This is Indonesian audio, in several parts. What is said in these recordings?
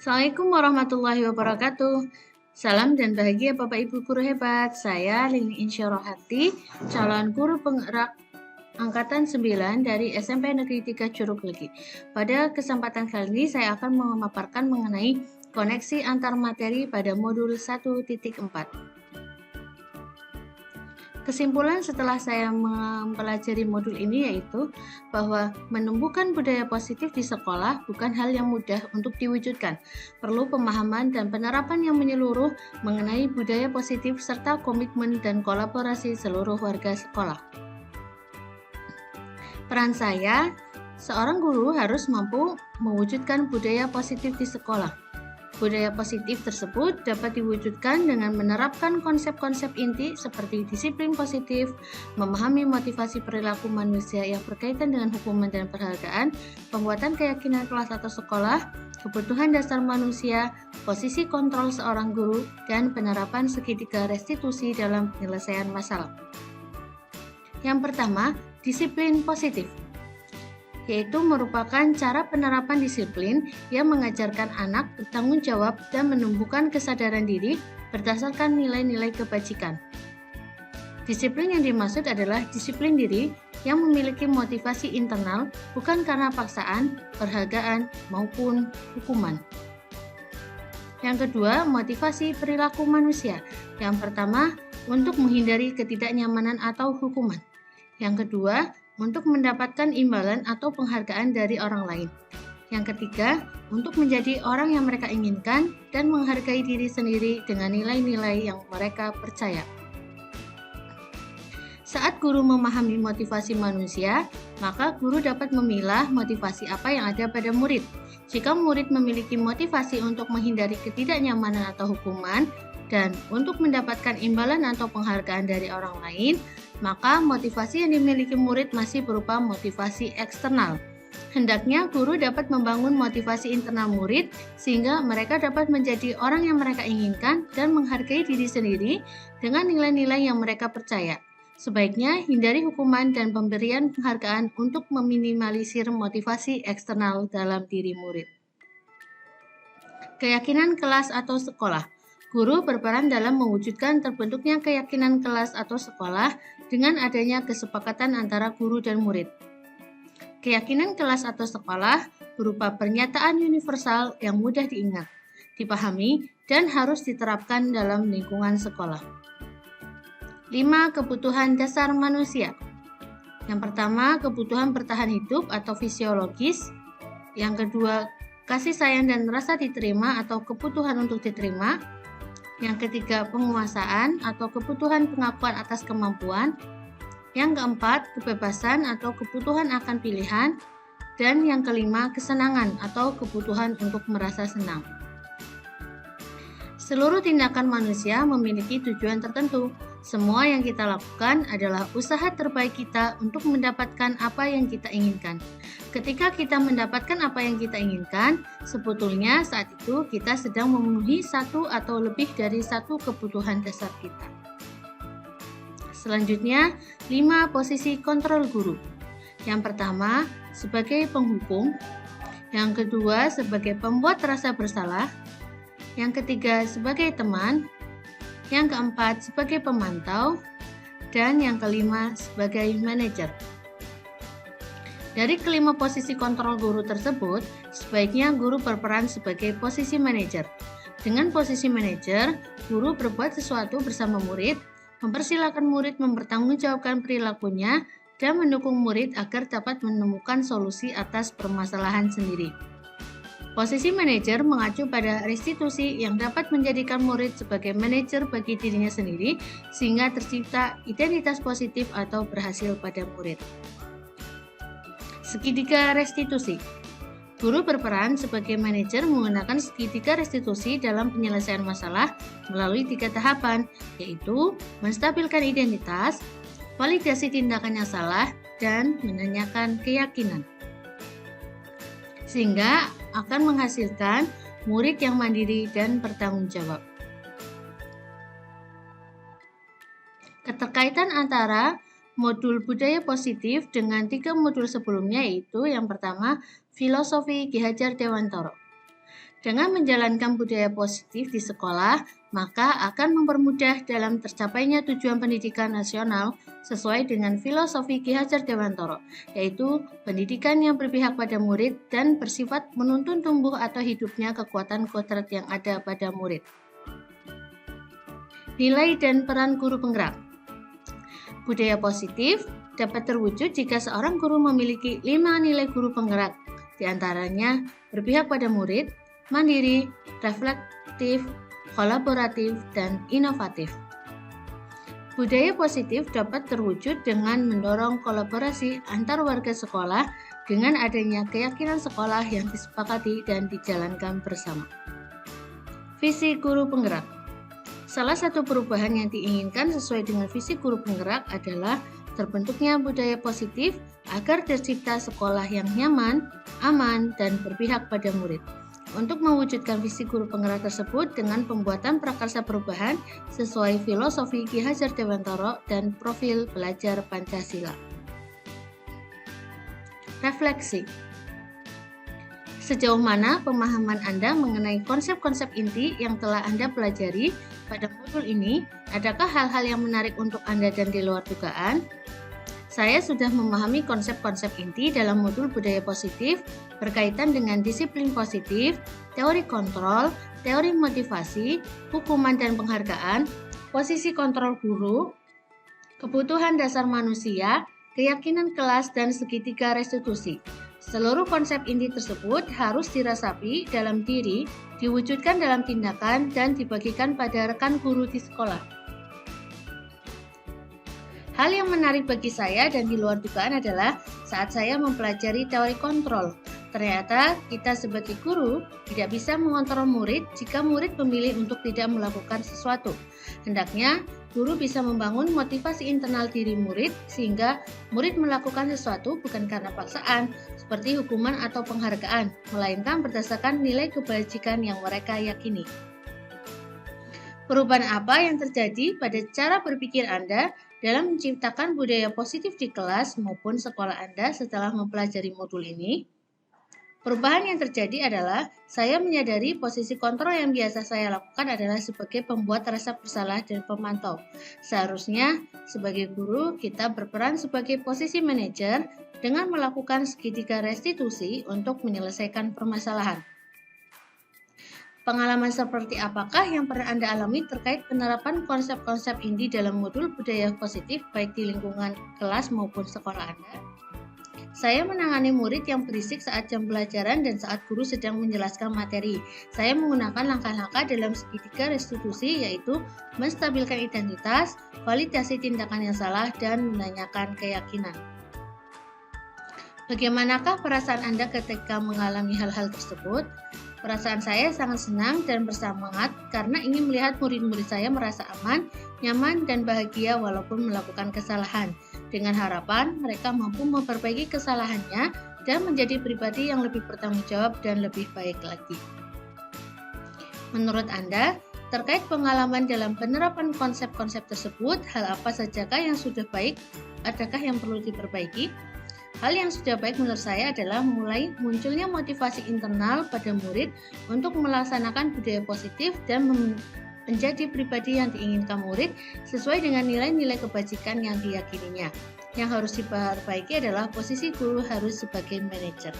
Assalamualaikum warahmatullahi wabarakatuh. Salam dan bahagia Bapak Ibu guru hebat. Saya Lini Insyorohati, calon guru penggerak Angkatan 9 dari SMP Negeri 3 Curug Legi. Pada kesempatan kali ini saya akan memaparkan mengenai koneksi antar materi pada modul 1.4. Kesimpulan setelah saya mempelajari modul ini yaitu bahwa menumbuhkan budaya positif di sekolah bukan hal yang mudah untuk diwujudkan. Perlu pemahaman dan penerapan yang menyeluruh mengenai budaya positif serta komitmen dan kolaborasi seluruh warga sekolah. Peran saya, seorang guru harus mampu mewujudkan budaya positif di sekolah. Budaya positif tersebut dapat diwujudkan dengan menerapkan konsep-konsep inti seperti disiplin positif, memahami motivasi perilaku manusia yang berkaitan dengan hukuman dan penghargaan, penguatan keyakinan kelas atau sekolah, kebutuhan dasar manusia, posisi kontrol seorang guru, dan penerapan segitiga restitusi dalam penyelesaian masalah. Yang pertama, disiplin positif, yaitu merupakan cara penerapan disiplin yang mengajarkan anak bertanggung jawab dan menumbuhkan kesadaran diri berdasarkan nilai-nilai kebajikan. Disiplin yang dimaksud adalah disiplin diri yang memiliki motivasi internal bukan karena paksaan, perhargaan, maupun hukuman. Yang kedua, motivasi perilaku manusia. Yang pertama, untuk menghindari ketidaknyamanan atau hukuman. Yang kedua, untuk mendapatkan imbalan atau penghargaan dari orang lain. Yang ketiga, untuk menjadi orang yang mereka inginkan dan menghargai diri sendiri dengan nilai-nilai yang mereka percaya. Saat guru memahami motivasi manusia, maka guru dapat memilah motivasi apa yang ada pada murid. Jika murid memiliki motivasi untuk menghindari ketidaknyamanan atau hukuman, dan untuk mendapatkan imbalan atau penghargaan dari orang lain, maka motivasi yang dimiliki murid masih berupa motivasi eksternal. Hendaknya guru dapat membangun motivasi internal murid sehingga mereka dapat menjadi orang yang mereka inginkan dan menghargai diri sendiri dengan nilai-nilai yang mereka percaya. Sebaiknya hindari hukuman dan pemberian penghargaan untuk meminimalisir motivasi eksternal dalam diri murid. Keyakinan kelas atau sekolah. Guru berperan dalam mewujudkan terbentuknya keyakinan kelas atau sekolah dengan adanya kesepakatan antara guru dan murid. Keyakinan kelas atau sekolah berupa pernyataan universal yang mudah diingat, dipahami, dan harus diterapkan dalam lingkungan sekolah. 5. Kebutuhan dasar manusia. Yang pertama, kebutuhan bertahan hidup atau fisiologis. Yang kedua, kasih sayang dan rasa diterima atau kebutuhan untuk diterima. Yang ketiga, penguasaan atau kebutuhan pengakuan atas kemampuan. Yang keempat, kebebasan atau kebutuhan akan pilihan. Dan yang kelima, kesenangan atau kebutuhan untuk merasa senang. Seluruh tindakan manusia memiliki tujuan tertentu. Semua yang kita lakukan adalah usaha terbaik kita untuk mendapatkan apa yang kita inginkan. Ketika kita mendapatkan apa yang kita inginkan, sebetulnya saat itu kita sedang memenuhi satu atau lebih dari satu kebutuhan dasar kita. Selanjutnya, 5 posisi kontrol guru. Yang pertama, sebagai penghukum. Yang kedua, sebagai pembuat rasa bersalah. Yang ketiga, sebagai teman. Yang keempat, sebagai pemantau. Dan yang kelima, sebagai manajer. Dari kelima posisi kontrol guru tersebut, sebaiknya guru berperan sebagai posisi manajer. Dengan posisi manajer, guru berbuat sesuatu bersama murid, mempersilahkan murid mempertanggungjawabkan perilakunya, dan mendukung murid agar dapat menemukan solusi atas permasalahan sendiri. Posisi manajer mengacu pada restitusi yang dapat menjadikan murid sebagai manajer bagi dirinya sendiri, sehingga tercipta identitas positif atau berhasil pada murid. Segitiga restitusi. Guru berperan sebagai manajer menggunakan segitiga restitusi dalam penyelesaian masalah melalui 3 tahapan, yaitu menstabilkan identitas, validasi tindakan yang salah, dan menanyakan keyakinan. Sehingga akan menghasilkan murid yang mandiri dan bertanggung jawab. Keterkaitan antara modul budaya positif dengan 3 modul sebelumnya, yaitu yang pertama filosofi Ki Hajar Dewantara. Dengan menjalankan budaya positif di sekolah, maka akan mempermudah dalam tercapainya tujuan pendidikan nasional sesuai dengan filosofi Ki Hajar Dewantara, yaitu pendidikan yang berpihak pada murid dan bersifat menuntun tumbuh atau hidupnya kekuatan kodrat yang ada pada murid. Nilai dan peran guru penggerak. Budaya positif dapat terwujud jika seorang guru memiliki 5 nilai guru penggerak, di antaranya berpihak pada murid, mandiri, reflektif, kolaboratif, dan inovatif. Budaya positif dapat terwujud dengan mendorong kolaborasi antar warga sekolah dengan adanya keyakinan sekolah yang disepakati dan dijalankan bersama. Visi guru penggerak. Salah satu perubahan yang diinginkan sesuai dengan visi guru penggerak adalah terbentuknya budaya positif agar tercipta sekolah yang nyaman, aman, dan berpihak pada murid. Untuk mewujudkan visi guru penggerak tersebut dengan pembuatan prakarsa perubahan sesuai filosofi Ki Hajar Dewantara dan profil belajar Pancasila. Refleksi. Sejauh mana pemahaman Anda mengenai konsep-konsep inti yang telah Anda pelajari pada modul ini? Adakah hal-hal yang menarik untuk Anda dan di luar dugaan? Saya sudah memahami konsep-konsep inti dalam modul budaya positif berkaitan dengan disiplin positif, teori kontrol, teori motivasi, hukuman dan penghargaan, posisi kontrol guru, kebutuhan dasar manusia, keyakinan kelas, dan segitiga restitusi. Seluruh konsep inti tersebut harus dirasapi dalam diri, diwujudkan dalam tindakan, dan dibagikan pada rekan guru di sekolah. Hal yang menarik bagi saya dan di luar dugaan adalah saat saya mempelajari teori kontrol. Ternyata kita sebagai guru tidak bisa mengontrol murid jika murid memilih untuk tidak melakukan sesuatu. Hendaknya guru bisa membangun motivasi internal diri murid sehingga murid melakukan sesuatu bukan karena paksaan, seperti hukuman atau penghargaan, melainkan berdasarkan nilai kebajikan yang mereka yakini. Perubahan apa yang terjadi pada cara berpikir Anda dalam menciptakan budaya positif di kelas maupun sekolah Anda setelah mempelajari modul ini? Perubahan yang terjadi adalah saya menyadari posisi kontrol yang biasa saya lakukan adalah sebagai pembuat rasa bersalah dan pemantau. Seharusnya sebagai guru kita berperan sebagai posisi manajer dengan melakukan segitiga restitusi untuk menyelesaikan permasalahan. Pengalaman seperti apakah yang pernah Anda alami terkait penerapan konsep-konsep inti dalam modul budaya positif baik di lingkungan kelas maupun sekolah Anda? Saya menangani murid yang berisik saat jam pelajaran dan saat guru sedang menjelaskan materi. Saya menggunakan langkah-langkah dalam segitiga restitusi yaitu menstabilkan identitas, validasi tindakan yang salah, dan menanyakan keyakinan. Bagaimanakah perasaan Anda ketika mengalami hal-hal tersebut? Perasaan saya sangat senang dan bersemangat karena ingin melihat murid-murid saya merasa aman, nyaman, dan bahagia walaupun melakukan kesalahan. Dengan harapan mereka mampu memperbaiki kesalahannya dan menjadi pribadi yang lebih bertanggung jawab dan lebih baik lagi. Menurut Anda, terkait pengalaman dalam penerapan konsep-konsep tersebut, hal apa sajakah yang sudah baik? Adakah yang perlu diperbaiki? Hal yang sudah baik menurut saya adalah mulai munculnya motivasi internal pada murid untuk melaksanakan budaya positif dan menjadi pribadi yang diinginkan murid sesuai dengan nilai-nilai kebajikan yang diyakininya. Yang harus diperbaiki adalah posisi guru harus sebagai manajer.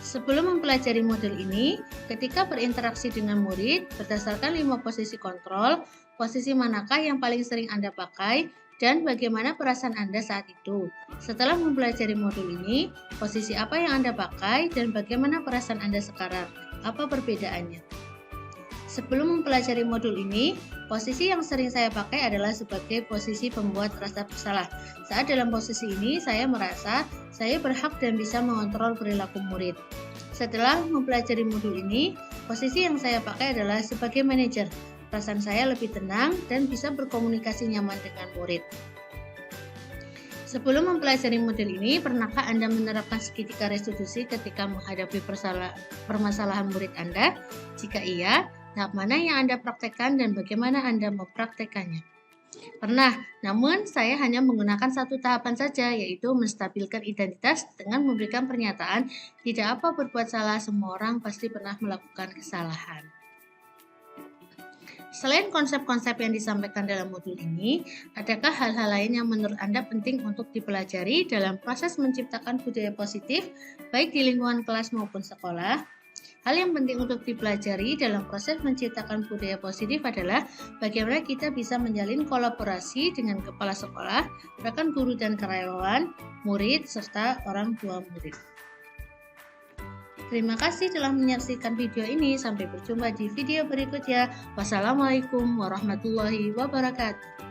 Sebelum mempelajari modul ini, ketika berinteraksi dengan murid, berdasarkan 5 posisi kontrol, posisi manakah yang paling sering Anda pakai, dan bagaimana perasaan Anda saat itu. Setelah mempelajari modul ini, posisi apa yang Anda pakai dan bagaimana perasaan Anda sekarang? Apa perbedaannya? Sebelum mempelajari modul ini, posisi yang sering saya pakai adalah sebagai posisi pembuat rasa bersalah. Saat dalam posisi ini, saya merasa saya berhak dan bisa mengontrol perilaku murid. Setelah mempelajari modul ini, posisi yang saya pakai adalah sebagai manajer. Perasaan saya lebih tenang dan bisa berkomunikasi nyaman dengan murid. Sebelum mempelajari model ini, pernahkah Anda menerapkan segitiga restitusi ketika menghadapi permasalahan murid Anda? Jika iya, tahap mana yang Anda praktekkan dan bagaimana Anda mempraktekannya? Pernah, namun saya hanya menggunakan satu tahapan saja, yaitu menstabilkan identitas dengan memberikan pernyataan, tidak apa berbuat salah, semua orang pasti pernah melakukan kesalahan. Selain konsep-konsep yang disampaikan dalam modul ini, adakah hal-hal lain yang menurut Anda penting untuk dipelajari dalam proses menciptakan budaya positif, baik di lingkungan kelas maupun sekolah? Hal yang penting untuk dipelajari dalam proses menciptakan budaya positif adalah bagaimana kita bisa menjalin kolaborasi dengan kepala sekolah, rekan guru dan karyawan, murid, serta orang tua murid. Terima kasih telah menyaksikan video ini. Sampai berjumpa di video berikutnya. Wassalamualaikum warahmatullahi wabarakatuh.